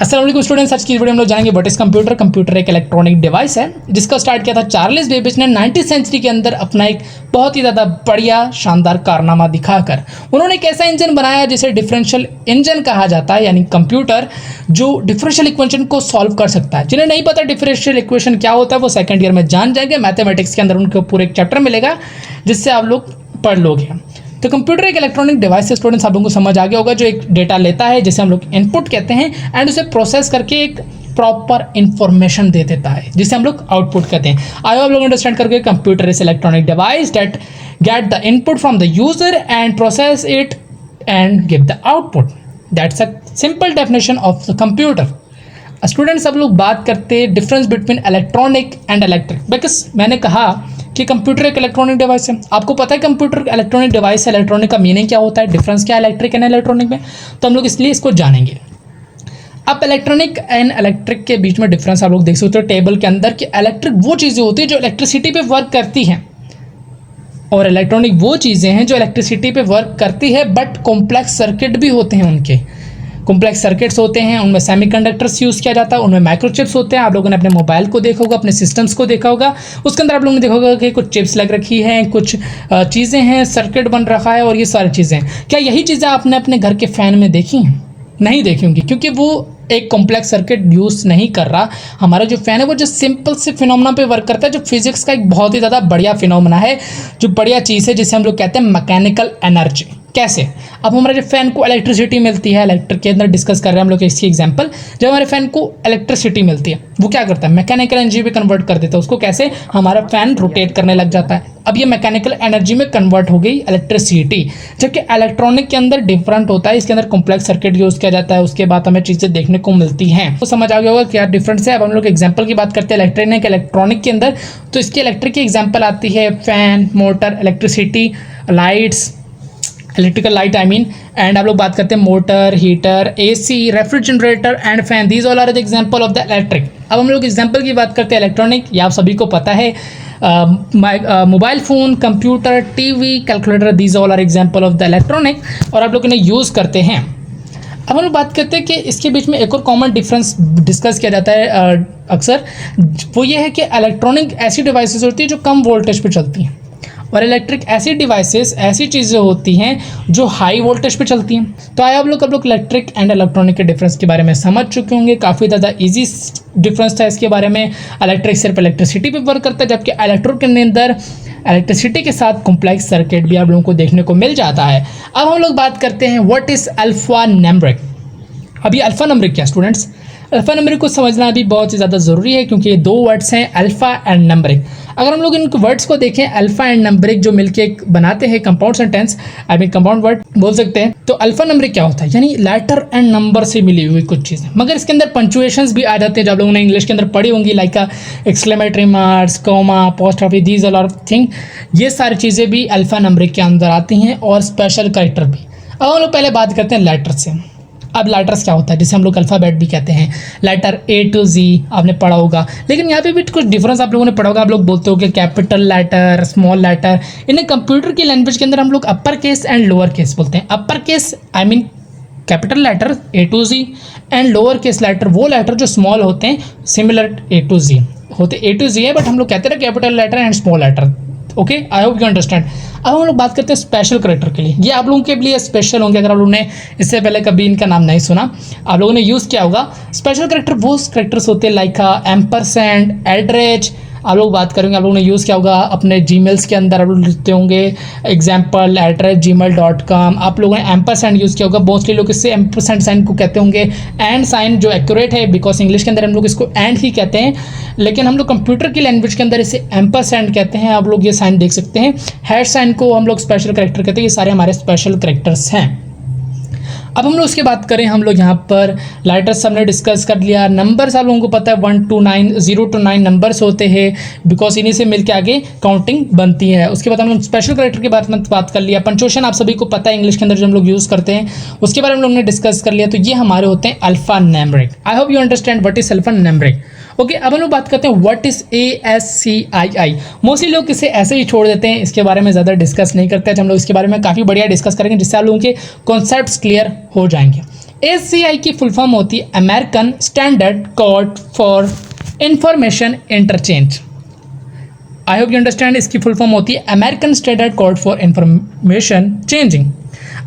अस्सलाम वालेकुम स्टूडेंट्स, आज की वीडियो में हम लोग जानेंगे व्हाट इज कंप्यूटर। कंप्यूटर एक इलेक्ट्रॉनिक डिवाइस है जिसका स्टार्ट किया था चार्ल्स बेबेज ने 19th सेंचुरी के अंदर अपना एक बहुत ही ज़्यादा बढ़िया शानदार कारनामा दिखाकर। उन्होंने एक ऐसा इंजन बनाया जिसे डिफरेंशियल इंजन कहा जाता है, यानी कंप्यूटर जो डिफरेंशियल इक्वेशन को सॉल्व कर सकता है। जिन्हें नहीं पता डिफरेंशियल इक्वेशन क्या होता है वो सेकेंड ईयर में जान जाएंगे। मैथमेटिक्स के अंदर उनको पूरे एक चैप्टर मिलेगा जिससे आप लोग पढ़ लोगे। तो कंप्यूटर एक इलेक्ट्रॉनिक डिवाइस है स्टूडेंट्स, आप लोगों को समझ आ गया होगा, जो एक डेटा लेता है जिसे हम लोग इनपुट कहते हैं एंड उसे प्रोसेस करके एक प्रॉपर इंफॉर्मेशन दे देता है जिसे हम लोग आउटपुट कहते हैं। आई होप लोग अंडरस्टैंड करके computer is electronic device that get the input from the user and process it and give the output. That's a simple definition of the computer. Students, अब लोग बात करते हैं difference between electronic and electric, because मैंने कहा कि computer एक electronic device है। आपको पता है कंप्यूटर इलेक्ट्रॉनिक डिवाइस है, इलेक्ट्रॉनिक का मीनिंग क्या होता है, डिफरेंस क्या है इलेक्ट्रिक एंड इलेक्ट्रॉनिक में, तो हम लोग इसलिए इसको जानेंगे। अब इलेक्ट्रॉनिक एंड इलेक्ट्रिक के बीच में डिफरेंस आप लोग देख सकते हो टेबल के अंदर कि इलेक्ट्रिक वो चीज़ें होती है जो इलेक्ट्रिसिटी पे वर्क करती हैं और इलेक्ट्रॉनिक वो चीज़ें हैं जो इलेक्ट्रिसिटी पे वर्क करती है बट कॉम्प्लेक्स सर्किट भी होते हैं। उनके कॉम्प्लेक्स सर्किट्स होते हैं, उनमें सेमीकंडक्टर्स यूज़ किया जाता है, उनमें माइक्रोचिप्स होते हैं। आप लोगों ने अपने मोबाइल को देखा होगा, अपने सिस्टम्स को देखा होगा, उसके अंदर आप लोगों ने देखा होगा कि कुछ चिप्स लग रखी हैं, कुछ चीज़ें हैं, सर्किट बन रखा है और ये सारी चीज़ें। क्या यही चीज़ें आपने अपने घर के फ़ैन में देखी हैं? नहीं देखी होंगी, क्योंकि वो एक कॉम्प्लेक्स सर्किट यूज़ नहीं कर रहा। हमारा जो फ़ैन है वो जो सिंपल से फिनोमेना पे वर्क करता है, जो फिजिक्स का एक बहुत ही ज़्यादा बढ़िया फिनोमेना है, जो बढ़िया चीज़ है जिसे हम लोग कहते हैं मैकेनिकल एनर्जी। कैसे? अब हमारे जो फ़ैन को इलेक्ट्रिसिटी मिलती है, इलेक्ट्रिक के अंदर डिस्कस कर रहे हैं हम लोग इसकी एग्जांपल। जब हमारे फ़ैन को इलेक्ट्रिसिटी मिलती है वो क्या करता है, मैकेनिकल एनर्जी में कन्वर्ट कर देता है उसको। कैसे? हमारा फ़ैन रोटेट करने लग जाता है, अब ये मैकेनिकल एनर्जी में कन्वर्ट हो गई इलेक्ट्रिसिटी। जबकि इलेक्ट्रॉनिक के अंदर डिफरेंट होता है, इसके अंदर कॉम्प्लेक्स सर्किट यूज़ किया जाता है, उसके बाद हमें चीज़ें देखने को मिलती हैं। तो समझ आ गया होगा क्या डिफरेंस है। अब हम लोग एग्जाम्पल की बात करते हैं इलेक्ट्रॉनिक के अंदर, तो इसकी इलेक्ट्रिक की एग्जाम्पल आती है fan, motor, electricity, lights, electrical light I mean, and आप लोग बात करते हैं motor, heater, AC, refrigerator and fan. These all are the example of the electric. अब हम लोग एग्जांपल की बात करते हैं इलेक्ट्रॉनिक, ये आप सभी को पता है, mobile phone, computer, TV, calculator, these all are example of the electronic और आप लोग इन्हें यूज़ करते हैं। अब हम लोग बात करते हैं कि इसके बीच में एक और कॉमन डिफरेंस डिस्कस किया जाता है अक्सर, वो ये है कि इलेक्ट्रॉनिक ऐसी डिवाइसेस होती है जो कम वोल्टेज पे चलती हैं और इलेक्ट्रिक ऐसी डिवाइसेस, ऐसी चीज़ें होती हैं जो हाई वोल्टेज पे चलती हैं। तो आए अब लोग इलेक्ट्रिक एंड इलेक्ट्रॉनिक के डिफरेंस के बारे में समझ चुके होंगे। काफ़ी ज़्यादा इजी डिफरेंस था इसके बारे में। इलेक्ट्रिक सिर्फ इलेक्ट्रिसिटी पे वर्क करता है, जबकि इलेक्ट्रिक के अंदर इलेक्ट्रिसिटी के साथ कॉम्प्लेक्स सर्किट भी आप लोगों को देखने को मिल जाता है। अब हम लोग बात करते हैं व्हाट इज़ अल्फा न्यूमेरिक। अभी अल्फा न्यूमेरिक क्या स्टूडेंट्स? अल्फा न्यूमेरिक को समझना भी बहुत ही ज़्यादा ज़रूरी है क्योंकि ये दो वर्ड्स हैं, अल्फा एंड न्यूमेरिक। अगर हम लोग इन वर्ड्स को देखें, अल्फा एंड न्यूमेरिक जो मिलके बनाते हैं compound sentence, I mean compound word बोल सकते हैं। तो अल्फा न्यूमेरिक क्या होता है, यानी लेटर एंड नंबर से मिली हुई कुछ चीज़ें, मगर इसके अंदर पंचुएशंस भी आ जाते हैं जो आप लोगों ने इंग्लिश के अंदर पढ़ी होंगी, like exclamatory marks, comma, apostrophe, these all are thing. ये सारी चीज़ें भी अल्फा न्यूमेरिक के अंदर आती हैं और स्पेशल कैरेक्टर भी। अब हम लोग पहले बात करते हैं लेटर से। अब लेटर्स क्या होता है, जिसे हम लोग अल्फ़ाबेट भी कहते हैं, लेटर ए टू जी आपने पढ़ा होगा, लेकिन यहाँ पे भी कुछ डिफरेंस आप लोगों ने पढ़ा होगा। आप लोग बोलते हो कि कैपिटल लेटर, स्मॉल लेटर, इन्हें कंप्यूटर की लैंग्वेज के अंदर हम लोग upper case and lower case बोलते हैं। Upper case I mean capital letter A to G and lower case letter वो लेटर जो स्मॉल होते हैं, सिमिलर ए टू जी होते, ए टू जी है बट हम लोग कहते हैं capital letter and small letter. Okay, I hope you understand. अब हम लोग बात करते हैं स्पेशल कैरेक्टर के लिए। ये आप लोगों के लिए स्पेशल होंगे अगर आप लोगों ने इससे पहले कभी इनका नाम नहीं सुना, आप लोगों ने यूज़ किया होगा। स्पेशल कैरेक्टर वो कैरेक्टर्स होते हैं लाइक एम्परसेंड, एड्रेज। आप लोग बात करेंगे, आप लोगों ने यूज़ किया होगा अपने जीमेल्स के अंदर, आप लोग लिखते होंगे एग्जाम्पल @gmail.com। आप लोगों ने एम्परसेंड यूज़ किया होगा, मोस्टली लोग इससे एम्परसेंड साइन को कहते होंगे एंड साइन, जो एक्यूरेट है बिकॉज इंग्लिश के अंदर हम लोग इसको एंड ही कहते हैं, लेकिन हम लोग कंप्यूटर की लैंग्वेज के अंदर इसे एम्परसेंड कहते हैं। आप लोग ये साइन देख सकते हैं, हैश साइन को हम लोग स्पेशल कैरेक्टर कहते हैं। ये सारे हमारे स्पेशल कैरेक्टर्स हैं। अब हम लोग उसके बात करें, हम लोग यहाँ पर लेटर्स हमने डिस्कस कर लिया। नंबर्स आप लोगों को पता है 1 to 9, 0 to 9 नंबर्स होते हैं बिकॉज इन्हीं से मिलके आगे काउंटिंग बनती है। उसके बाद हम लोग स्पेशल कैरेक्टर के बारे में बात कर लिया। पंक्चुएशन आप सभी को पता है इंग्लिश के अंदर जो हम लोग यूज़ करते हैं, उसके बारे में हम लोग ने डिस्कस कर लिया। तो ये हमारे होते हैं alpha numeric. I hope you understand what is alpha numeric. Okay, अब हम लोग बात करते हैं व्हाट इज ASCII। मोस्टली लोग इसे ऐसे ही छोड़ देते हैं, इसके बारे में ज़्यादा डिस्कस नहीं करते हैं। हम लोग इसके बारे में काफ़ी बढ़िया डिस्कस करेंगे जिससे आप लोगों के कॉन्सेप्ट्स क्लियर हो जाएंगे। ASCII की फुल फॉर्म होती है American standard code for information interchange. I hope you understand. इसकी फुल फॉर्म होती है American standard code for information changing.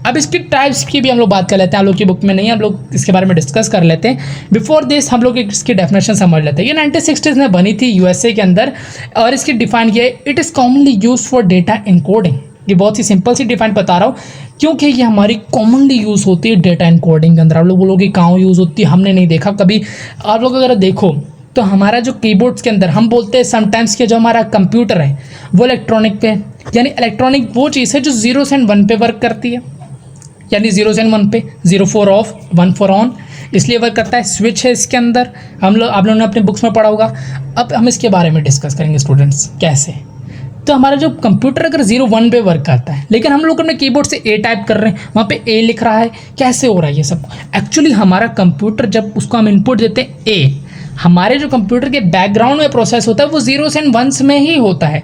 अब इसकी टाइप्स की भी हम लोग बात कर लेते हैं, हम लोग की बुक में नहीं है, हम लोग इसके बारे में डिस्कस कर लेते हैं। बिफोर दिस हम लोग इसकी डेफिनेशन समझ लेते हैं। ये 1960s में बनी थी यूएसए के अंदर और इसकी डिफाइन किया है, it is commonly use for data encoding. ये बहुत ही सिंपल सी डिफाइन बता रहा हूँ क्योंकि ये हमारी कॉमनली यूज़ होती है डेटा इनकोडिंग के अंदर। आप लोग बोलोगे कहाँ यूज़ होती है, हमने नहीं देखा कभी। आप लोग अगर देखो तो हमारा जो कीबोर्ड्स के अंदर हम बोलते हैं समटाइम्स कि जो हमारा कंप्यूटर है वो इलेक्ट्रॉनिक पे, यानी इलेक्ट्रॉनिक वो चीज़ है जो 0 से 1 पे वर्क करती है, यानी 0 से 1 पे 0 फॉर ऑफ 1 फॉर ऑन, इसलिए वर्क करता है। स्विच है इसके अंदर, आप लोगों ने अपने बुक्स में पढ़ा होगा। अब हम इसके बारे में डिस्कस करेंगे स्टूडेंट्स कैसे। तो हमारा जो कंप्यूटर अगर 0-1 पे वर्क करता है, लेकिन हम लोग अपने कीबोर्ड से ए टाइप कर रहे हैं, वहाँ पे ए लिख रहा है, कैसे हो रहा है ये सब। एक्चुअली हमारा कंप्यूटर जब उसको हम इनपुट देते हैं ए, हमारे जो कंप्यूटर के बैकग्राउंड में प्रोसेस होता है वो 0s and 1s में ही होता है।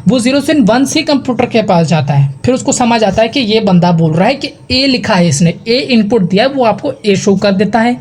वो 0s and 1s he computer के पास जाता है, फिर उसको समझ आता है कि ये बंदा बोल रहा है कि ए लिखा है, इसने ए इनपुट दिया है, वो आपको ए शो कर देता है।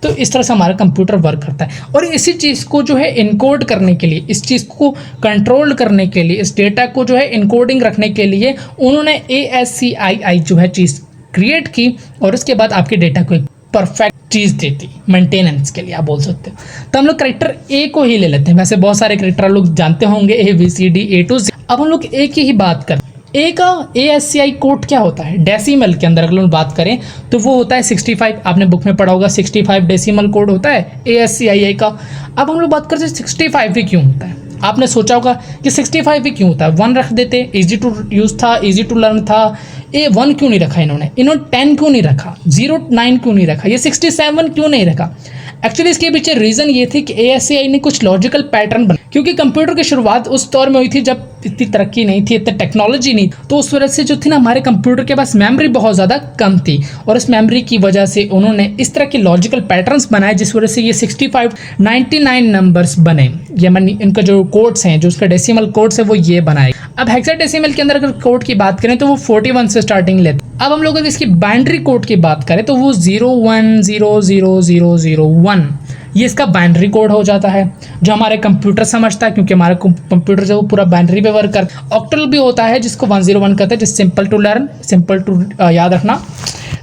तो इस तरह से हमारा कंप्यूटर वर्क करता है। और इसी चीज़ को जो है इनकोड करने के लिए, इस चीज़ को कंट्रोल करने के लिए, इस डेटा को जो है इनकोडिंग रखने के लिए उन्होंने ASCII जो है चीज़ क्रिएट की और उसके बाद आपके डेटा को एक परफेक्ट चीज़ देती मेंटेनेंस के लिए, आप बोल सकते हो। तो हम लोग करेक्टर ए को ही ले लेते हैं। वैसे बहुत सारे करेक्टर लोग जानते होंगे ABCD A to Z। अब हम लोग ए की ही बात करें। ए का ASCII कोड क्या होता है डेसिमल के अंदर अगर हम बात करें तो वो होता है 65। आपने बुक में पढ़ा होगा 65 डेसिमल कोड होता है ASCII का। अब हम लोग बात करते हैं 65 ही क्यों होता है। आपने सोचा होगा कि 65 ही क्यों होता है, 1 रख देते, इजी टू यूज़ था, इजी टू लर्न था। 1 क्यों नहीं रखा इन्होंने 10 क्यों नहीं रखा, 09 क्यों नहीं रखा, ये 67 क्यों नहीं रखा। एक्चुअली इसके पीछे रीज़न ये थी कि ASCII ने कुछ लॉजिकल पैटर्न बना, क्योंकि कंप्यूटर की शुरुआत उस दौर में हुई थी जब इतनी तरक्की नहीं थी, इतनी टेक्नोलॉजी नहीं, तो उस वजह से जो थी ना हमारे कंप्यूटर के पास मेमोरी बहुत ज़्यादा कम थी और इस मेमोरी की वजह से उन्होंने इस तरह के लॉजिकल पैटर्न्स बनाए जिस वजह से ये 65 99 नंबर्स बने। ये मानी इनका जो कोड्स हैं, जो उसका डेसिमल कोड्स है वो ये बनाए। अब हेक्साडेसिमल के अंदर अगर कोड की बात करें तो वो 41 से स्टार्टिंग लेते। अब हम लोग अगर इसकी बाइनरी कोड की बात करें तो वो 01000001 ये इसका बाइनरी कोड हो जाता है जो हमारे कंप्यूटर समझता है, क्योंकि हमारा कंप्यूटर जो पूरा बाइनरी पे वर्क करता है। ऑक्टल भी होता है जिसको 101 कहते हैं, जिस simple to learn, simple to याद रखना।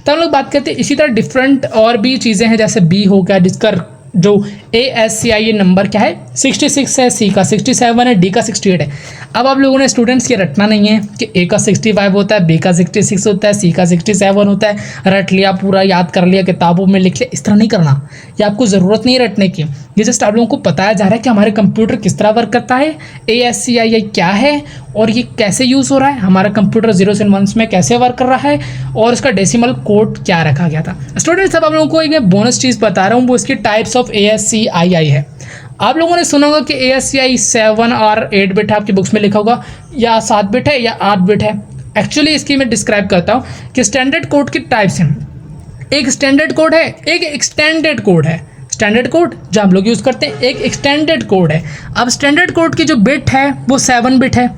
तो हम लोग बात करते हैं इसी तरह डिफरेंट और भी चीज़ें हैं, जैसे बी हो गया जिसका जो ASCII नंबर क्या है 66 है, सी का 67 है, डी का 68 है। अब आप लोगों ने स्टूडेंट्स ये रटना नहीं है कि ए का 65 होता है, बी का 66 होता है, सी का 67 होता है, रट लिया, पूरा याद कर लिया, किताबों में लिख लिया, इस तरह नहीं करना। ये आपको ज़रूरत नहीं रटने की। ये जस्ट आप लोगों को बताया जा रहा है कि हमारे कंप्यूटर किस तरह वर्क करता है, ASCII क्या है और ये कैसे यूज़ हो रहा है, हमारा कंप्यूटर 0s and 1s में कैसे वर्क कर रहा है और इसका डेसिमल कोड क्या रखा गया था। स्टूडेंट्स अब आप लोगों को एक मैं बोनस चीज़ बता रहा हूँ, वो इसकी टाइप्स ऑफ ASCII है। आप लोगों ने सुना होगा कि ASCII 7 और 8 बिट है, आपकी बुक्स में लिखा होगा, या 7 बिट है या 8 बिट है। एक्चुअली इसकी मैं डिस्क्राइब करता हूँ कि स्टैंडर्ड कोड की टाइप्स हैं। एक स्टैंडर्ड कोड है, एक एक्सटेंडेड कोड है। स्टैंडर्ड कोड जो हम लोग यूज़ करते हैं, एक एक्सटेंडेड कोड है। अब स्टैंडर्ड कोड की जो बिट है वो 7 बिट है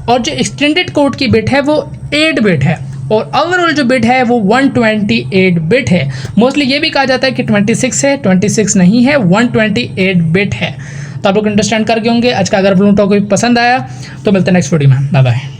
और जो एक्सटेंडेड कोड की बिट है वो 8 बिट है और ओवरऑल जो बिट है वो 128 बिट है। मोस्टली ये भी कहा जाता है कि 26 है, 26 नहीं है, 128 बिट है। तो आप लोग अंडरस्टैंड कर गए होंगे। आज का अगर आप लोगों को टॉपिक पसंद आया तो मिलते हैं नेक्स्ट वीडियो में। Bye bye.